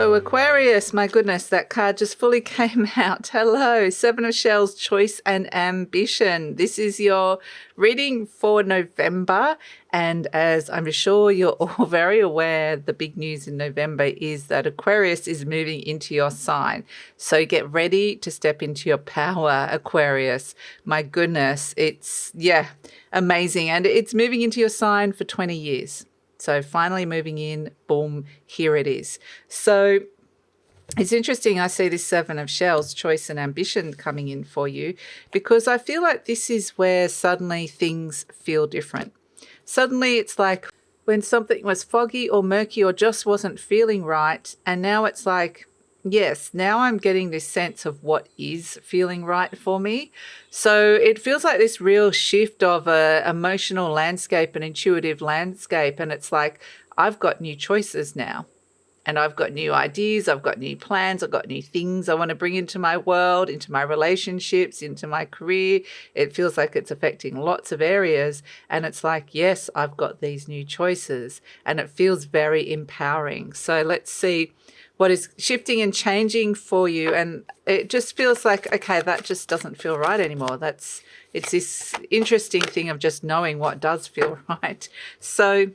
So Aquarius, my goodness, that card just fully came out. Hello, Seven of Shells, choice and ambition. This is your reading for November. And as I'm sure you're all very aware, the big news in November is that Aquarius is moving into your sign. So get ready to step into your power, Aquarius. My goodness, it's, amazing. And it's moving into your sign for 20 years. So finally moving in, boom, here it is. So it's interesting. I see this Seven of Shells, choice and ambition coming in for you, because I feel like this is where suddenly things feel different. Suddenly it's like when something was foggy or murky or just wasn't feeling right. And now it's like, yes, now I'm getting this sense of what is feeling right for me. So it feels like this real shift of a emotional landscape, an intuitive landscape. And it's like, I've got new choices now. And I've got new ideas, I've got new plans, I've got new things I want to bring into my world, into my relationships, into my career. It feels like it's affecting lots of areas. And it's like, yes, I've got these new choices. And it feels very empowering. So let's see what is shifting and changing for you. And it just feels like, okay, that just doesn't feel right anymore. It's this interesting thing of just knowing what does feel right. So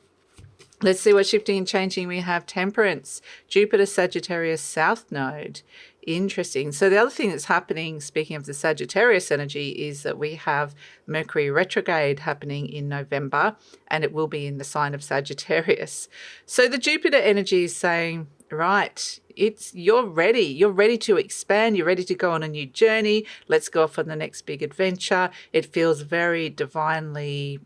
let's see what's shifting and changing. We have Temperance, Jupiter, Sagittarius, South Node. Interesting. So the other thing that's happening, speaking of the Sagittarius energy, is that we have Mercury retrograde happening in November, and it will be in the sign of Sagittarius. So the Jupiter energy is saying, right, you're ready. You're ready to expand. You're ready to go on a new journey. Let's go off on the next big adventure. It feels very divinely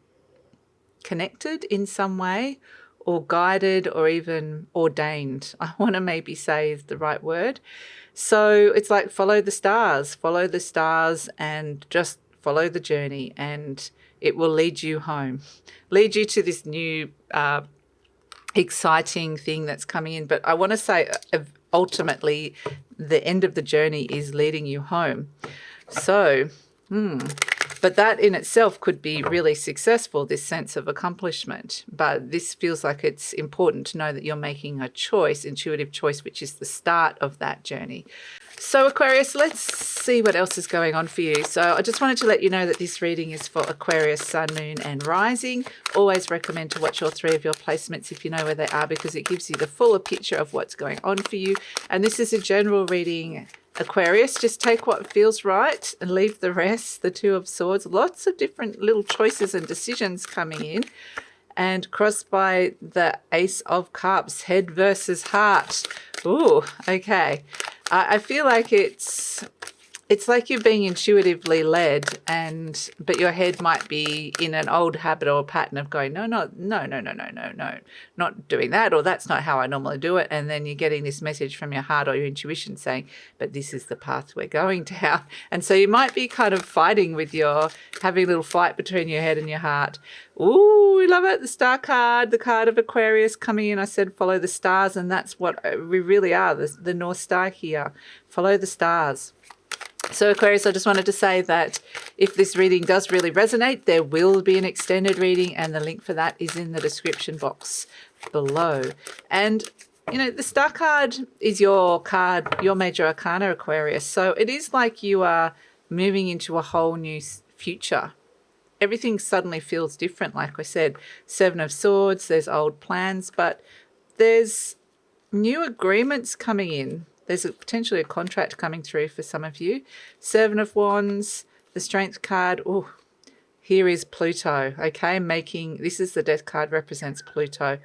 connected in some way, or guided, or even ordained, I want to maybe say is the right word. So it's like follow the stars and just follow the journey, and it will lead you home, lead you to this new exciting thing that's coming in. But I want to say ultimately the end of the journey is leading you home. So, but that in itself could be really successful, this sense of accomplishment. But this feels like it's important to know that you're making a choice, intuitive choice, which is the start of that journey. So Aquarius, let's see what else is going on for you. So I just wanted to let you know that this reading is for Aquarius, Sun, Moon and Rising. Always recommend to watch all three of your placements if you know where they are, because it gives you the fuller picture of what's going on for you. And this is a general reading, Aquarius. Just take what feels right and leave the rest. The Two of Swords, lots of different little choices and decisions coming in. And crossed by the Ace of Cups, head versus heart. Ooh, okay. I feel like it's like you're being intuitively led, but your head might be in an old habit or pattern of going, no, not doing that, or that's not how I normally do it. And then you're getting this message from your heart or your intuition saying, but this is the path we're going down. And so you might be kind of fighting with having a little fight between your head and your heart. Ooh, we love it. The star card, the card of Aquarius coming in. I said follow the stars, and that's what we really are, the North Star here. Follow the stars. So Aquarius, I just wanted to say that if this reading does really resonate, there will be an extended reading, and the link for that is in the description box below. And you know, the star card is your card, your major arcana, Aquarius. So it is like you are moving into a whole new future. Everything suddenly feels different. Like I said, Seven of Swords, there's old plans, but there's new agreements coming in. There's potentially a contract coming through for some of you. Seven of Wands, the Strength card. Oh, here is Pluto, okay? This is the Death card, represents Pluto.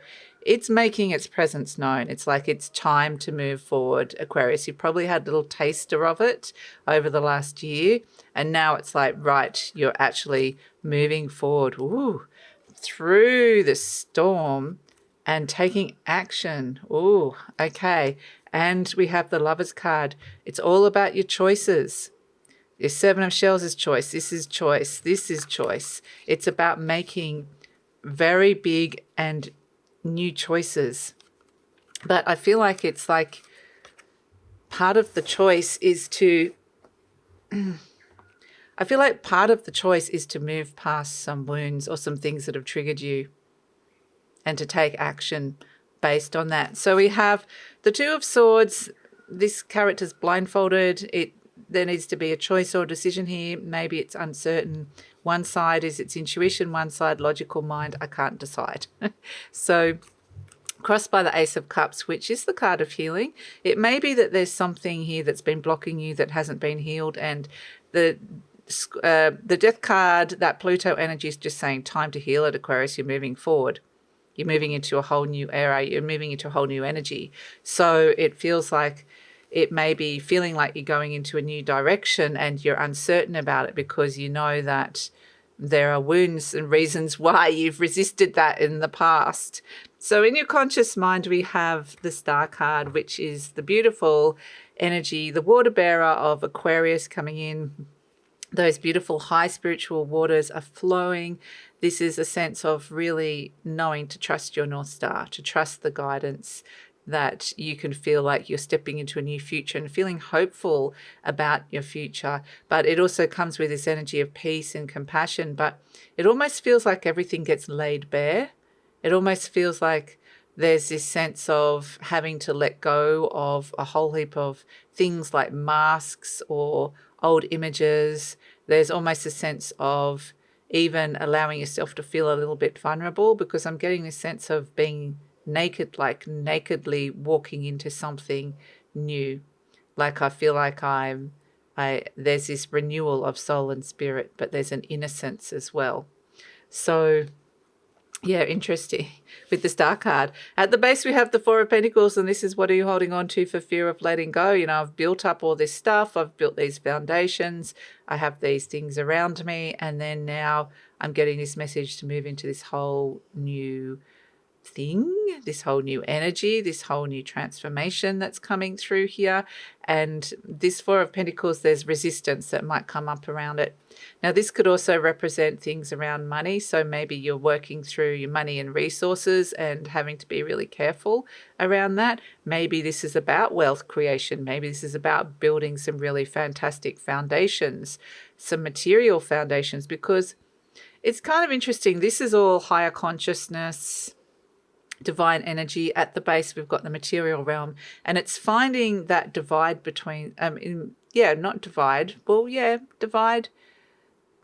It's making its presence known. It's like it's time to move forward, Aquarius. You probably had a little taster of it over the last year, and now it's like, right, you're actually moving forward through the storm and taking action. Ooh, okay. And we have the Lovers card. It's all about your choices. Your Seven of Shells is choice. This is choice. This is choice. It's about making very big and new choices. But I feel like it's like part of the choice is to I feel like part of the choice is to move past some wounds or some things that have triggered you, and to take action based on that. So we have the Two of Swords. This character's blindfolded. There needs to be a choice or decision here. Maybe it's uncertain. One side is its intuition, one side logical mind. I can't decide. So crossed by the Ace of Cups, which is the card of healing. It may be that there's something here that's been blocking you that hasn't been healed, and the Death card, that Pluto energy, is just saying time to heal it, Aquarius. You're moving forward. You're moving into a whole new era. You're moving into a whole new energy. So it feels like it may be feeling like you're going into a new direction and you're uncertain about it because you know that there are wounds and reasons why you've resisted that in the past. So in your conscious mind, we have the Star card, which is the beautiful energy, the water bearer of Aquarius coming in. Those beautiful high spiritual waters are flowing. This is a sense of really knowing to trust your North Star, to trust the guidance, that you can feel like you're stepping into a new future and feeling hopeful about your future. But it also comes with this energy of peace and compassion. But it almost feels like everything gets laid bare. It almost feels like there's this sense of having to let go of a whole heap of things like masks or old images. There's almost a sense of even allowing yourself to feel a little bit vulnerable, because I'm getting this sense of being naked, like nakedly walking into something new. Like I feel like there's this renewal of soul and spirit, but there's an innocence as well. So yeah, interesting with the Star card. At the base, we have the Four of Pentacles, and this is what are you holding on to for fear of letting go? You know, I've built up all this stuff. I've built these foundations. I have these things around me. And then now I'm getting this message to move into this whole new thing, this whole new energy, this whole new transformation that's coming through here. And this Four of Pentacles, there's resistance that might come up around it. Now, this could also represent things around money. So maybe you're working through your money and resources and having to be really careful around that. Maybe this is about wealth creation. Maybe this is about building some really fantastic foundations, some material foundations, because it's kind of interesting. This is all higher consciousness, divine energy. At the base, we've got the material realm, and it's finding that divide between, divide,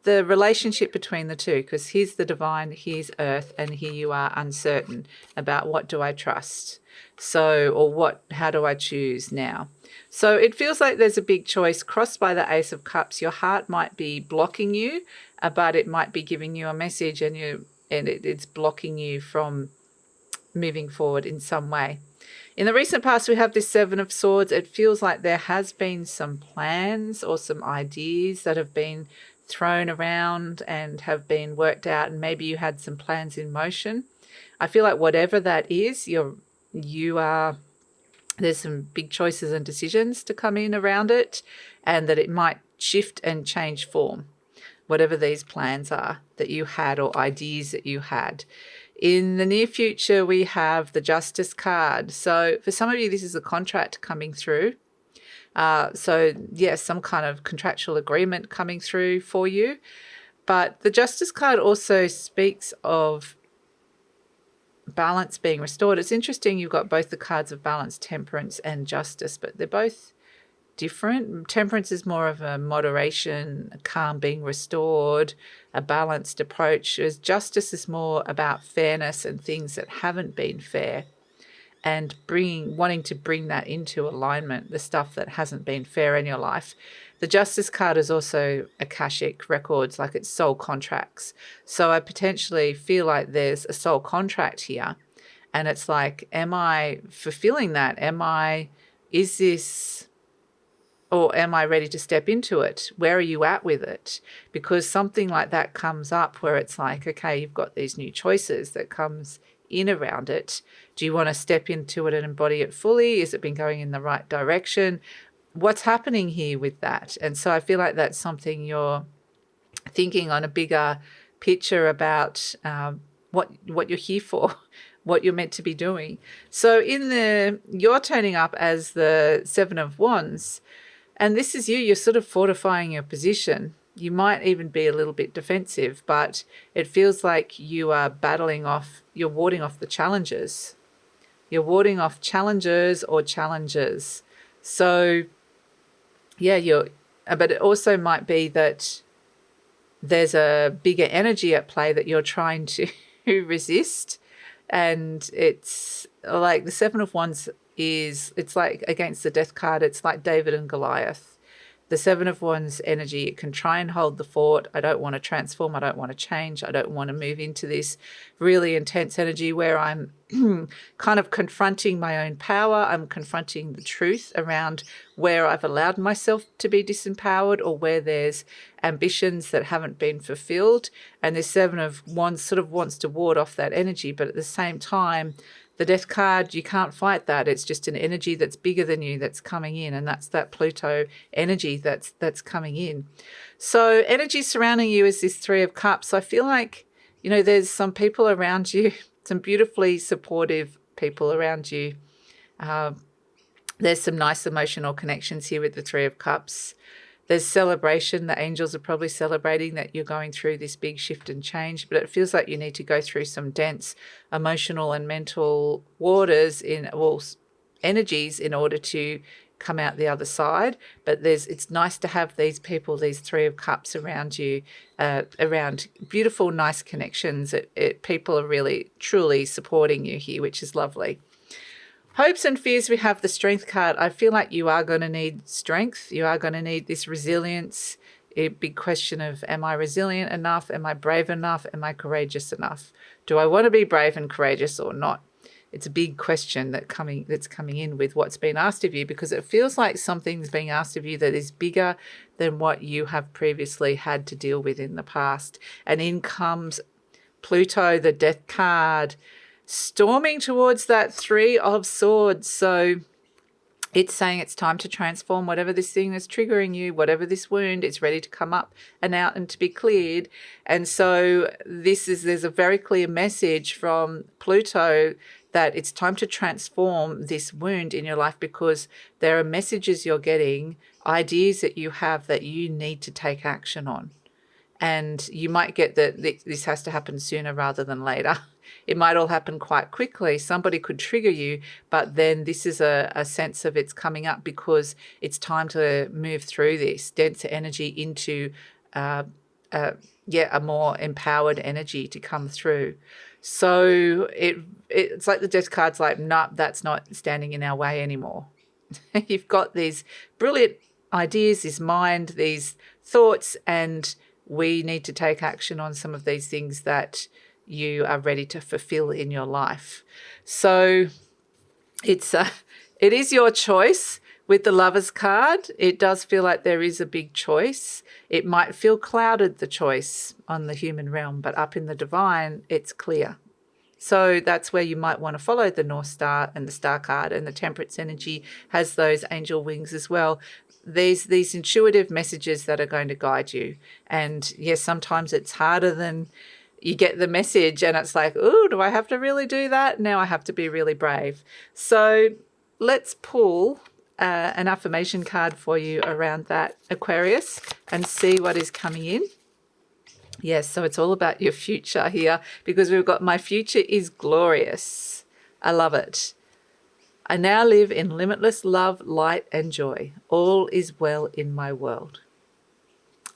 the relationship between the two, because here's the divine, here's earth, and here you are uncertain about what do I trust. So, or how do I choose now? So it feels like there's a big choice crossed by the Ace of Cups. Your heart might be blocking you, but it might be giving you a message, and it's blocking you from moving forward in some way. In the recent past, we have this Seven of Swords. It feels like there has been some plans or some ideas that have been thrown around and have been worked out, and maybe you had some plans in motion. I feel like whatever that is, there's some big choices and decisions to come in around it, and that it might shift and change form, whatever these plans are that you had or ideas that you had. In the near future, we have the Justice card. So for some of you, this is a contract coming through. Some kind of contractual agreement coming through for you. But the Justice card also speaks of balance being restored. It's interesting, you've got both the cards of balance, temperance and justice, but they're both different. Temperance is more of a moderation, a calm being restored, a balanced approach, as justice is more about fairness and things that haven't been fair, and wanting to bring that into alignment, the stuff that hasn't been fair in your life. The Justice card is also Akashic records, like it's soul contracts. So I potentially feel like there's a soul contract here, and it's like, am I fulfilling that? Am I ready to step into it? Where are you at with it? Because something like that comes up where it's like, okay, you've got these new choices that comes in around it. Do you want to step into it and embody it fully? Is it been going in the right direction? What's happening here with that? And so I feel like that's something you're thinking on a bigger picture about, what you're here for, what you're meant to be doing. So you're turning up as the Seven of Wands, and this is you're sort of fortifying your position. You might even be a little bit defensive, but it feels like you are you're warding off the challenges You're warding off challengers or challenges. So, yeah, but it also might be that there's a bigger energy at play that you're trying to resist. And it's like the Seven of Wands it's like against the Death card, it's like David and Goliath. The Seven of Wands energy, it can try and hold the fort. I don't want to transform. I don't want to change. I don't want to move into this really intense energy where I'm kind of confronting my own power. I'm confronting the truth around where I've allowed myself to be disempowered or where there's ambitions that haven't been fulfilled. And the Seven of Wands sort of wants to ward off that energy. But at the same time, the Death card, you can't fight that. It's just an energy that's bigger than you that's coming in, and that's that Pluto energy that's coming in. So energy surrounding you is this Three of Cups. I feel like, there's some people around you, some beautifully supportive people around you. There's some nice emotional connections here with the Three of Cups. There's celebration. The angels are probably celebrating that you're going through this big shift and change, but it feels like you need to go through some dense emotional and mental waters energies in order to come out the other side. But it's nice to have these people, these Three of Cups around you, around beautiful, nice connections. People are really, truly supporting you here, which is lovely. Hopes and fears, we have the Strength card. I feel like you are going to need strength. You are going to need this resilience. A big question of, am I resilient enough? Am I brave enough? Am I courageous enough? Do I want to be brave and courageous or not? It's a big question that's coming in with what's been asked of you, because it feels like something's being asked of you that is bigger than what you have previously had to deal with in the past. And in comes Pluto, the Death card, storming towards that Three of Swords. So it's saying it's time to transform whatever this thing is triggering you, whatever this wound, it's ready to come up and out and to be cleared. And so there's a very clear message from Pluto that it's time to transform this wound in your life, because there are messages you're getting, ideas that you have that you need to take action on. And you might get that this has to happen sooner rather than later. It might all happen quite quickly. Somebody could trigger you, but then this is a sense of it's coming up because it's time to move through this denser energy into a more empowered energy to come through. So it's like the Death card's like, nah, that's not standing in our way anymore. You've got these brilliant ideas, this mind, these thoughts, and we need to take action on some of these things that you are ready to fulfill in your life. So it is your choice. With the Lovers card, it does feel like there is a big choice. It might feel clouded, the choice on the human realm, but up in the divine, it's clear. So that's where you might want to follow the North Star and the Star card, and the Temperance energy has those angel wings as well. These intuitive messages that are going to guide you. And yes, sometimes it's harder than you get the message and it's like, oh, do I have to really do that? Now I have to be really brave. So let's pull an affirmation card for you around that, Aquarius, and see what is coming in. Yes, so it's all about your future here, because we've got my future is glorious. I love it. I now live in limitless love, light, and joy. All is well in my world.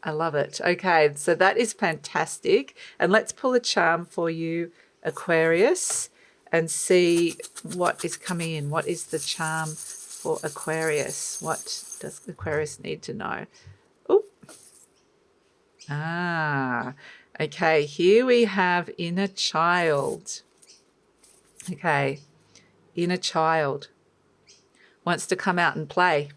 I love it. Okay, so that is fantastic. And let's pull a charm for you, Aquarius, and see what is coming in. What is the charm for Aquarius? What does Aquarius need to know? Oh, okay, here we have inner child. Okay, inner child wants to come out and play.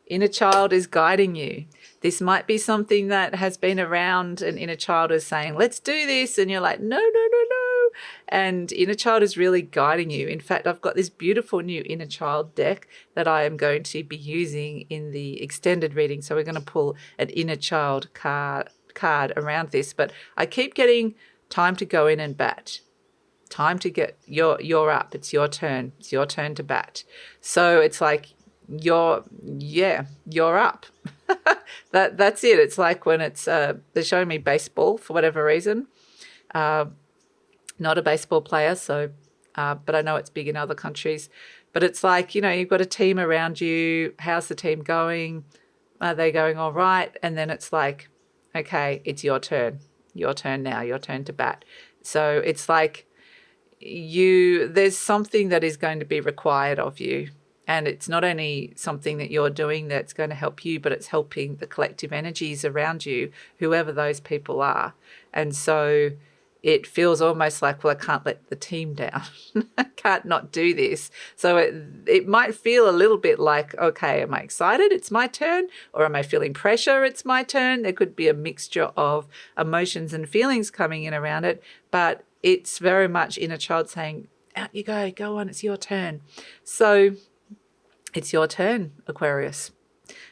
Inner child is guiding you. This might be something that has been around, and inner child is saying, let's do this. And you're like, no, no, no, no. And inner child is really guiding you. In fact, I've got this beautiful new inner child deck that I am going to be using in the extended reading. So we're going to pull an inner child card around this. But I keep getting time to go in and bat. Time to get, you're up. It's your turn. It's your turn to bat. So it's like, you're up. That's it. It's like when it's they're showing me baseball for whatever reason. Not a baseball player, so but I know it's big in other countries. But it's like, you know, you've got a team around you. How's the team going? Are they going all right? And then it's like, okay, it's your turn. Your turn now. Your turn to bat. So it's like there's something that is going to be required of you. And it's not only something that you're doing that's going to help you, but it's helping the collective energies around you, whoever those people are. And so it feels almost like, well, I can't let the team down. I can't not do this. So it might feel a little bit like, okay, am I excited? It's my turn. Or am I feeling pressure? It's my turn. There could be a mixture of emotions and feelings coming in around it. But it's very much inner child saying, out you go on, it's your turn. So it's your turn, Aquarius.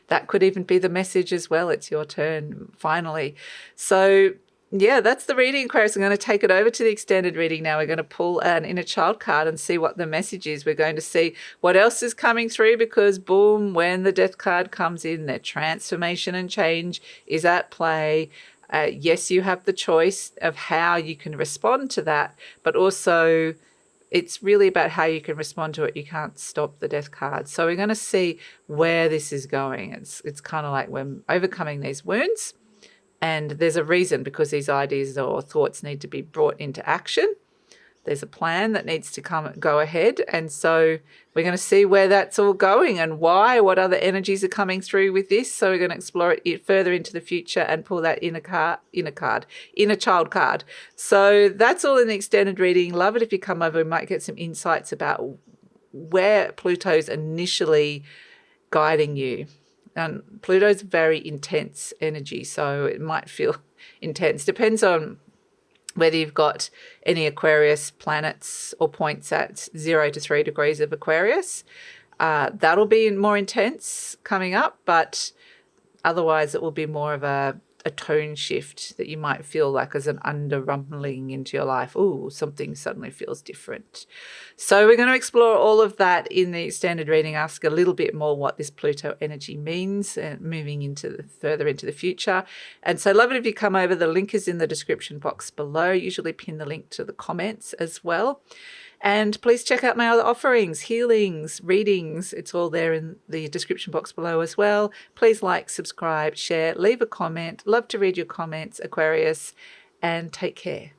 That could even be the message as well. It's your turn, finally. So yeah, that's the reading, Aquarius. I'm going to take it over to the extended reading now. We're going to pull an inner child card and see what the message is. We're going to see what else is coming through because, boom, when the death card comes in, their transformation and change is at play. Yes, you have the choice of how you can respond to that, but also it's really about how you can respond to it. You can't stop the death card. So we're going to see where this is going. It's kind of like we're overcoming these wounds. And there's a reason, because these ideas or thoughts need to be brought into action. There's a plan that needs to go ahead. And so we're going to see where that's all going and why, what other energies are coming through with this. So we're going to explore it further into the future and pull that inner child card. So that's all in the extended reading. Love it if you come over. We might get some insights about where Pluto's initially guiding you. And Pluto's very intense energy, so it might feel intense. Depends on whether you've got any Aquarius planets or points at 0 to 3 degrees of Aquarius. That'll be more intense coming up, but otherwise it will be more of a tone shift that you might feel like as an under-rumbling into your life. Ooh, something suddenly feels different. So we're going to explore all of that in the extended reading, ask a little bit more what this Pluto energy means and moving further into the future. And so love it if you come over. The link is in the description box below. Usually pin the link to the comments as well. And please check out my other offerings, healings, readings. It's all there in the description box below as well. Please like, subscribe, share, leave a comment. Love to read your comments, Aquarius, and take care.